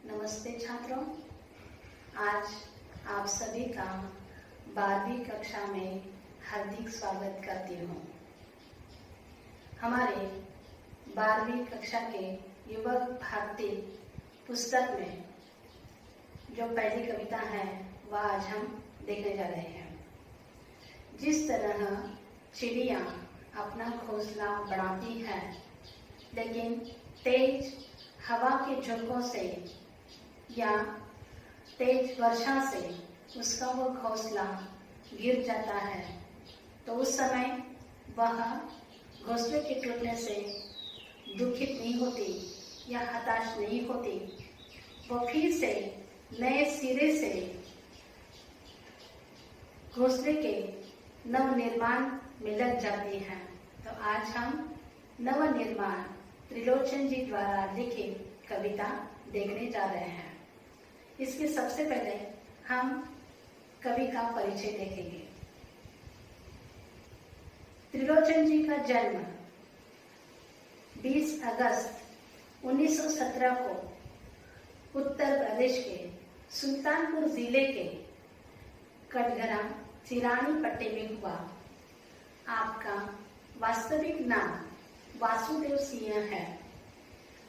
नमस्ते छात्रों, आज आप सभी का 12वीं कक्षा में हार्दिक स्वागत करती हूँ। हमारे 12वीं कक्षा के युवक भारती पुस्तक में जो पहली कविता है वह आज हम देखने जा रहे हैं। जिस तरह चिड़िया अपना घोंसला बनाती है, लेकिन तेज हवा के झोंकों से या तेज वर्षा से उसका वो घोंसला गिर जाता है, तो उस समय वह घोंसले के टूटने से दुखित नहीं होती या हताश नहीं होती। वो फिर से नए सिरे से घोंसले के नवनिर्माण में लग जाती है। तो आज हम नवनिर्माण त्रिलोचन जी द्वारा लिखित कविता देखने जा रहे हैं। इसके सबसे पहले हम कवि का परिचय देखेंगे। त्रिलोचन जी का जन्म 20 अगस्त 1917 को उत्तर प्रदेश के सुल्तानपुर जिले के कटघरा चिरानी पट्टी में हुआ। आपका वास्तविक नाम वासुदेव सिंह है।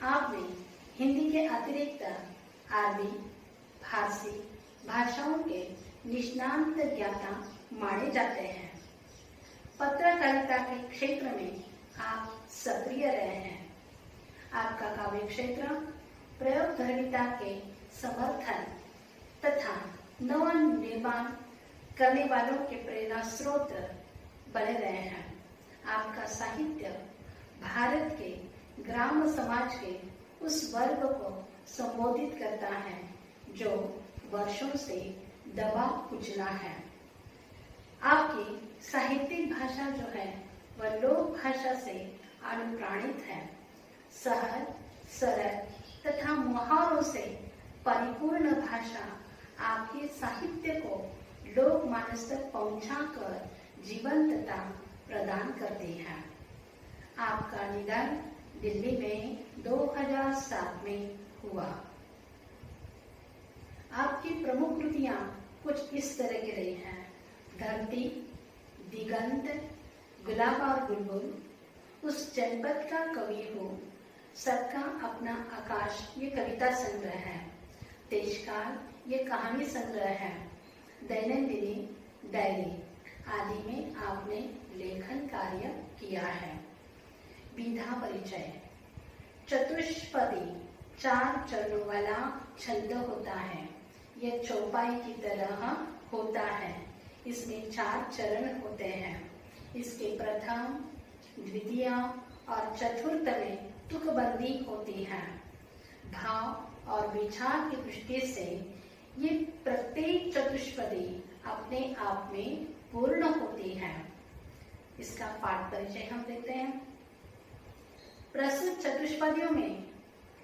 आपने हिंदी के अतिरिक्त अरबी, फारसी भाषाओं के निष्णात ज्ञाता माने जाते हैं। पत्रकारिता के क्षेत्र में आप सक्रिय रहे हैं। आपका काव्य क्षेत्र प्रयोगधर्मिता के समर्थन तथा नवनिर्माण करने वालों के प्रेरणा स्रोत बने रहे हैं। आपका साहित्य भारत के ग्राम समाज के उस वर्ग को संबोधित करता है जो वर्षों से दबा कुचला है। आपकी साहित्यिक भाषा जो है वह लोक भाषा से अनुप्राणित है। सहज, सरल तथा मुहावरों से परिपूर्ण भाषा आपके साहित्य को लोकमानस तक पहुंचाकर जीवंतता प्रदान करती है। आपका निधन दिल्ली में 2007 में हुआ। आपकी प्रमुख कृतियां कुछ इस तरह की रही हैं: धरती, दिगंत, गुलाब और बुलबुल, उस जनपद का कवि हूँ, सबका अपना आकाश ये कविता संग्रह है, देशकाल ये कहानी संग्रह है, दैनंदिनी डायरी आदि में आपने लेखन कार्य किया है। विधा परिचय: चतुष्पदी 4 चरणों वाला छंद होता है। यह चौपाई की तरह होता है। इसमें 4 चरण होते हैं। इसके प्रथम, द्वितीय और चतुर्थ में तुकबंदी होती है। भाव और विचार की दृष्टि से ये प्रत्येक चतुष्पदी अपने आप में पूर्ण होती है। इसका पाठ परिचय हम देखते हैं। प्रस्तुत चतुष्पदियों में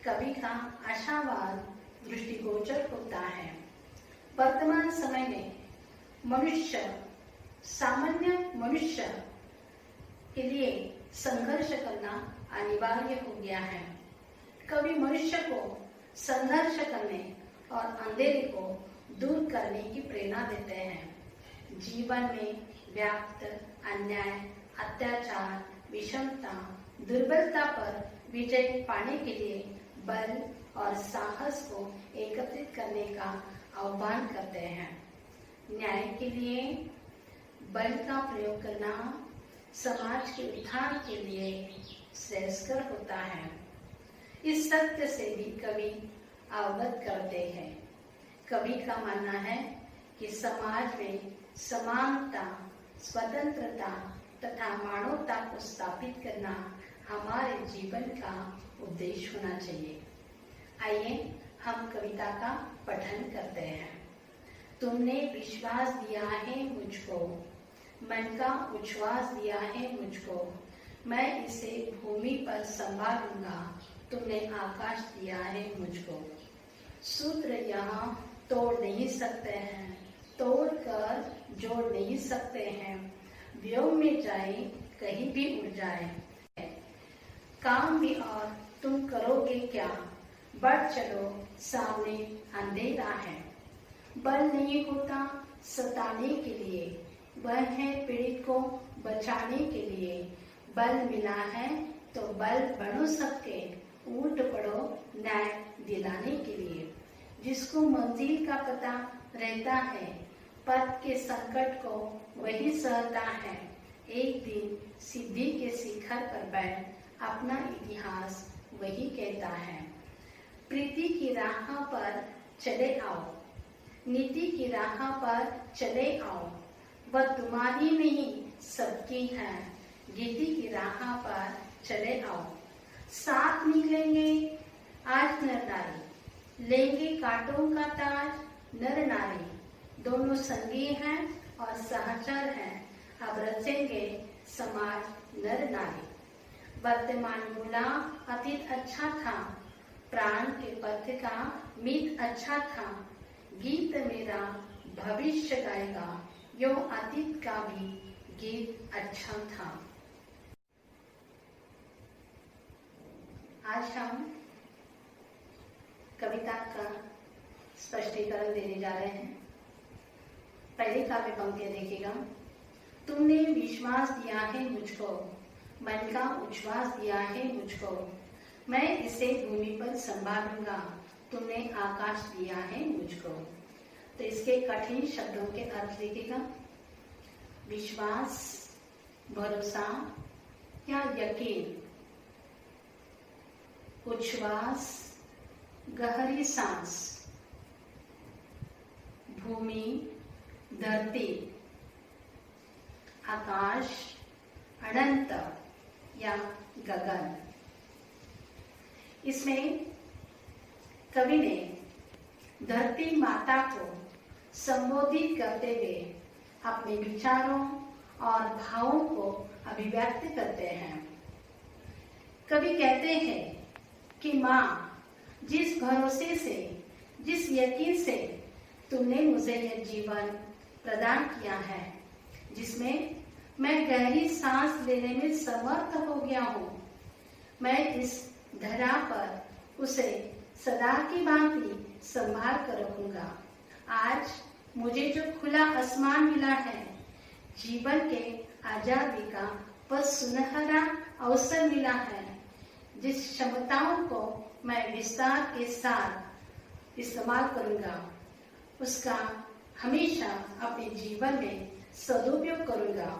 कवि का आशावाद दृष्टिगोचर होता है। वर्तमान समय में मनुष्य, सामान्य मनुष्य के लिए संघर्ष करना अनिवार्य हो गया है। कवि मनुष्य को संघर्ष करने और अंधेरे को दूर करने की प्रेरणा देते हैं। जीवन में व्याप्त अन्याय, अत्याचार, विषमता, दुर्बलता पर विजय पाने के लिए बल और साहस को एकत्रित करने का आह्वान करते हैं। न्याय के लिए बल का प्रयोग करना समाज के उद्धार के लिए श्रेयस्कर होता है। इस सत्य से भी कवि अवगत करते हैं। कवि का मानना है कि समाज में समानता, स्वतंत्रता तथा मानवता को स्थापित करना हमारे जीवन का उद्देश्य होना चाहिए। आइए हम कविता का पठन करते हैं। तुमने विश्वास दिया है मुझको, मन का उच्छ्वास दिया है मुझको, मैं इसे भूमि पर संभालूंगा, तुमने आकाश दिया है मुझको। सूत्र यहाँ तोड़ नहीं सकते हैं, तोड़कर जोड़ नहीं सकते हैं, व्योम में जाए कहीं भी उड़ जाए। काम भी और तुम करोगे क्या, बढ़ चलो सामने अंधेरा है। बल नहीं होता सताने के लिए, वह है पीड़ित को बचाने के लिए। बल मिला है तो बल बढ़ो सबके, ऊट पड़ो न्याय दिलाने के लिए। जिसको मंजिल का पता रहता है, पथ के संकट को वही सहता है। एक दिन सिद्धि के शिखर पर बैठ अपना इतिहास वही कहता है। प्रीति की राह पर चले आओ, नीति की राह पर चले आओ, वह तुम्हारी नहीं सबकी है। गीति की राह पर चले आओ, साथ निकलेंगे आज नर नारी, लेंगे कांटों का ताज नर नारी। दोनों संगी हैं और सहचर हैं, अब रचेंगे समाज नर नारी। वर्तमान बोला अतीत अच्छा था, प्राण के पथ का मीत अच्छा था। गीत मेरा भविष्य गाएगा, यो अतीत का भी गीत अच्छा था। आज हम कविता का स्पष्टीकरण देने जा रहे हैं। पहली काव्य पंक्ति देखिएगा। तुमने विश्वास दिया है मुझको, मन का उच्छ्वास दिया है मुझको, मैं इसे भूमि पर संभालूंगा, तुमने आकाश दिया है मुझको। तो इसके कठिन शब्दों के अर्थ लिखिएगा। विश्वास, भरोसा या यकीन, उच्छ्वास, गहरी सांस, भूमि, धरती, आकाश, अनंत या गगन। इसमें कवि ने धरती माता को संबोधित करते हुए अपने विचारों और भावों को अभिव्यक्त करते हैं। कवि कहते हैं कि माँ, जिस भरोसे से, जिस यकीन से तुमने मुझे यह जीवन प्रदान किया है, जिसमें मैं गहरी सांस लेने में समर्थ हो गया हूँ, मैं इस धरा पर उसे सदा की भांति संभाल कर रखूंगा। आज मुझे जो खुला आसमान मिला है, जीवन के आजादी का वह सुनहरा अवसर मिला है, जिस क्षमताओं को मैं विस्तार के साथ इस्तेमाल करूंगा, उसका हमेशा अपने जीवन में सदुपयोग करूंगा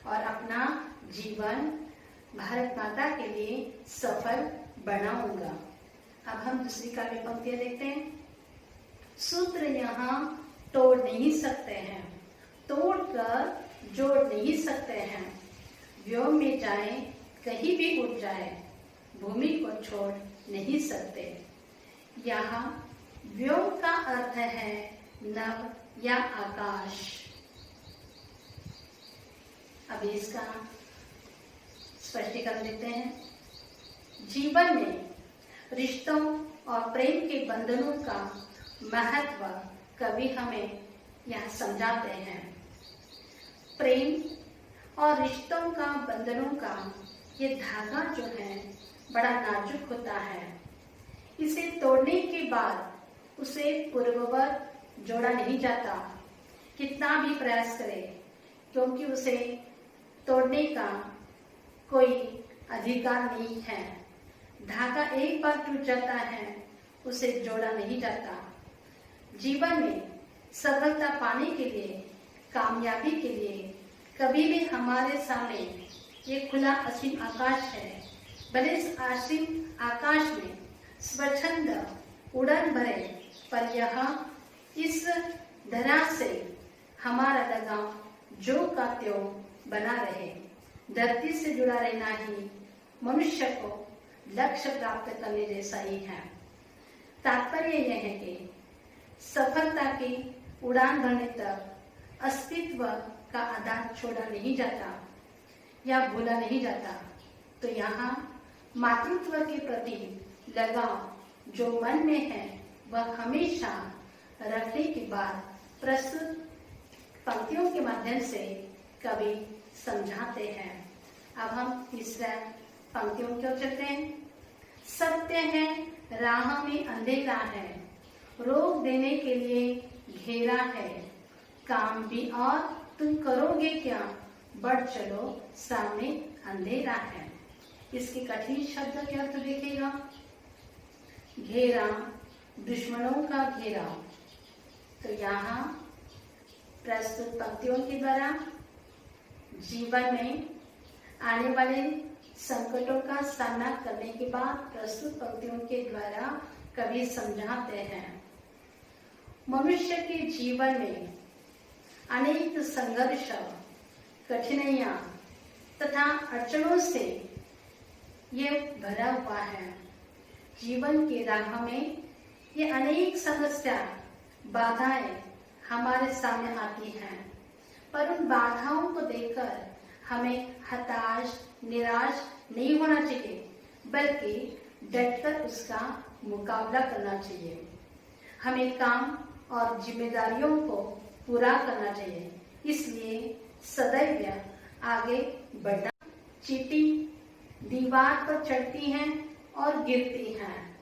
और अपना जीवन भारत माता के लिए सफल बनाऊंगा। अब हम दूसरी काव्य पंक्तियां देखते हैं। सूत्र यहाँ तोड़ नहीं सकते हैं, तोड़कर जोड़ नहीं सकते हैं। व्योम में जाए कहीं भी उड़ जाए, भूमि को छोड़ नहीं सकते। यहाँ व्योम का अर्थ है नभ या आकाश। अब इसका स्पष्टीकरण देते हैं। जीवन में रिश्तों और प्रेम के बंधनों का महत्व कवि हमें यह समझाते हैं। प्रेम और रिश्तों का, बंधनों का ये धागा जो है बड़ा नाजुक होता है। इसे तोड़ने के बाद उसे पूर्ववत जोड़ा नहीं जाता, कितना भी प्रयास करे, क्योंकि उसे तोड़ने का कोई अधिकार नहीं है। धागा एक बार टूट जाता है, उसे जोड़ा नहीं जाता। जीवन में सफलता पाने के लिए, कामयाबी के लिए कभी भी हमारे सामने ये खुला असीम आकाश है। भले इस असीम आकाश में स्वच्छंद उड़न भरे, पर यह इस धरा से हमारा लगाव जो का त्यों बना रहे। धरती से जुड़ा रहना ही मनुष्य को लक्ष्य प्राप्त करने जैसा ही है। तात्पर्य यह है कि सफलता की उड़ान भरने तक अस्तित्व का आधार छोड़ा नहीं जाता या भूला नहीं जाता। तो यहाँ मातृत्व के प्रति लगाव जो मन में है, वह हमेशा रखने के बाद प्रस्तुत पंक्तियों के माध्यम से कवि समझाते हैं। अब हम तीसरा पंक्तियों की ओर चलते हैं। सत्य है राह में अंधेरा है, रोक देने के लिए घेरा है, काम भी और तुम करोगे क्या, बढ़ चलो सामने अंधेरा है। इसके कठिन शब्द के अर्थ देखिएगा। घेरा, दुश्मनों का घेरा। तो यहाँ प्रस्तुत पंक्तियों के द्वारा जीवन में आने वाले संकटों का सामना करने के बाद प्रस्तुत पंक्तियों के द्वारा कवि समझाते हैं, मनुष्य के जीवन में अनेक संघर्ष, कठिनाइयां तथा अड़चनों से ये भरा हुआ है। जीवन के राह में ये अनेक समस्या, बाधाएं हमारे सामने आती हैं, पर उन बाधाओं को देखकर हमें हताश, निराश नहीं होना चाहिए, बल्कि डटकर उसका मुकाबला करना चाहिए। हमें काम और जिम्मेदारियों को पूरा करना चाहिए, इसलिए सदैव आगे बढ़ना। चींटी दीवार पर चढ़ती हैं और गिरती हैं,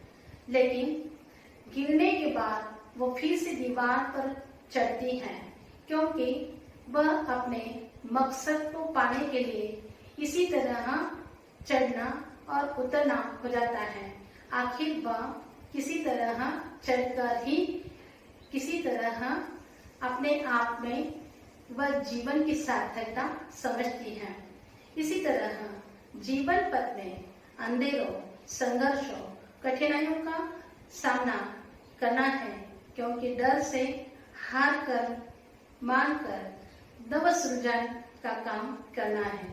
लेकिन गिरने के बाद वो फिर से दीवार पर चढ़ती हैं, क्योंकि वह अपने मकसद को पाने के लिए इसी तरह चढ़ना और उतरना हो जाता है। आखिर वह किसी तरह चढ़कर ही किसी तरह अपने आप में वह जीवन की सार्थकता समझती है। इसी तरह जीवन पथ में अंधेरों, संघर्षों, कठिनाइयों का सामना करना है, क्योंकि डर से हार कर, मान कर नव सृजन का काम करना है।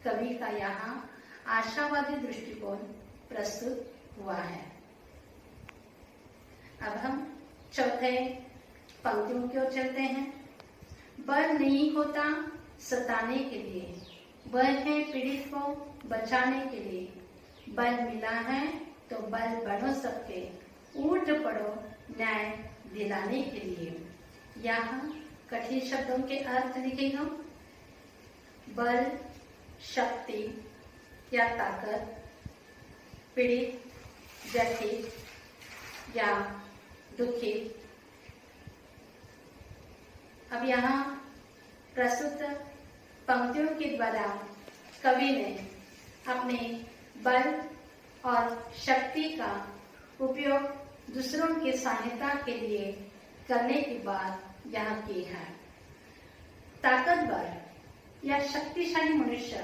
कवि का यहाँ आशावादी दृष्टिकोण प्रस्तुत हुआ है। अब हम चौथे पंक्तियों की ओर चलते हैं। बल नहीं होता सताने के लिए, बल है पीड़ित को बचाने के लिए, बल मिला है तो बल बढ़ो सबके, उठ पड़ो न्याय दिलाने के लिए। यहाँ कठिन शब्दों के अर्थ लिखेगा। बल, शक्ति या ताकत, पीड़ित, व्यथित या दुखित। अब यहाँ प्रस्तुत पंक्तियों के द्वारा कवि ने अपने बल और शक्ति का उपयोग दूसरों की सहायता के लिए करने की बात यहाँ की है। ताकतवर या शक्तिशाली मनुष्य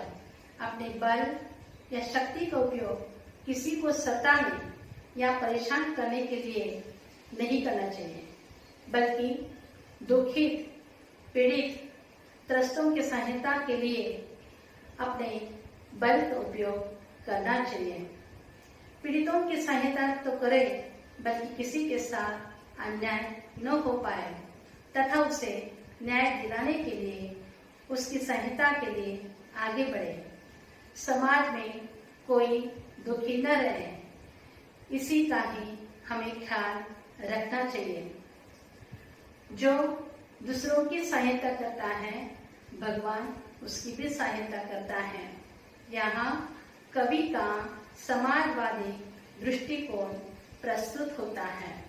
अपने बल या शक्ति का उपयोग किसी को सताने या परेशान करने के लिए नहीं करना चाहिए, बल्कि दुखित, पीड़ित, त्रस्तों की सहायता के लिए अपने बल का उपयोग करना चाहिए। पीड़ितों की सहायता तो करे, बल्कि किसी के साथ अन्याय न हो पाए तथा उसे न्याय दिलाने के लिए, उसकी सहायता के लिए आगे बढ़े। समाज में कोई दुखी न रहे, इसी का ही हमें ख्याल रखना चाहिए। जो दूसरों की सहायता करता है, भगवान उसकी भी सहायता करता है। यहाँ कवि का समाजवादी दृष्टिकोण प्रस्तुत होता है।